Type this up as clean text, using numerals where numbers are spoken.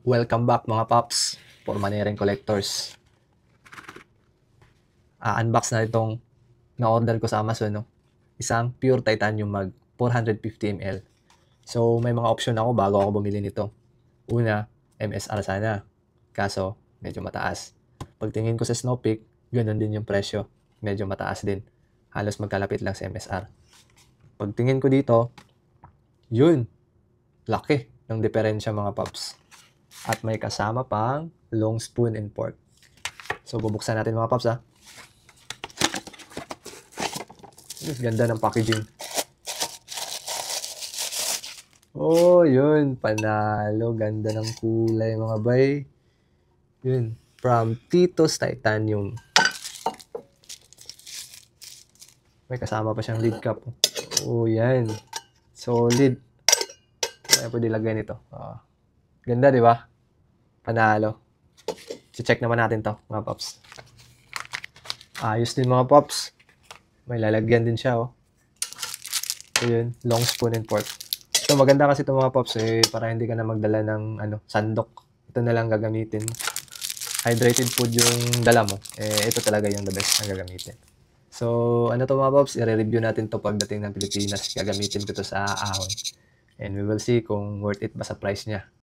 Welcome back mga paps for Manering Collectors. Unbox na itong na-order ko sa Amazon, no? Isang pure titanium mug, 450 ml. So may mga option ako bago ako bumili nito. Una, MSR sana. Kaso medyo mataas. Pagtingin ko sa Snowpeak, ganun din yung presyo. Medyo mataas din. Halos magkalapit lang sa MSR. Pagtingin ko dito, yun, laki ng diferensya mga paps. At may kasama pang long spoon and fork. So bubuksan natin mga paps ha. Ganda ng packaging. Oh, yun. Panalo. Ganda ng kulay mga bay. Yun. From Tito's Titanium. May kasama pa siyang lid cap. Oh, yan. Solid. Kaya pwede lagay nito. Ganda, di ba? Panalo. Check naman natin to, mga paps. Ayos din mga paps. May lalagyan din siya, oh. So, yun. Long spoon and fork. So, maganda kasi ito mga paps, para hindi ka na magdala ng sandok. Ito na lang gagamitin. Hydrated food yung dala mo. Ito talaga yung the best na gagamitin. So, ano to mga paps? I-review natin to pagdating ng Pilipinas. Gagamitin ko to sa ahon. And we will see kung worth it ba sa price niya.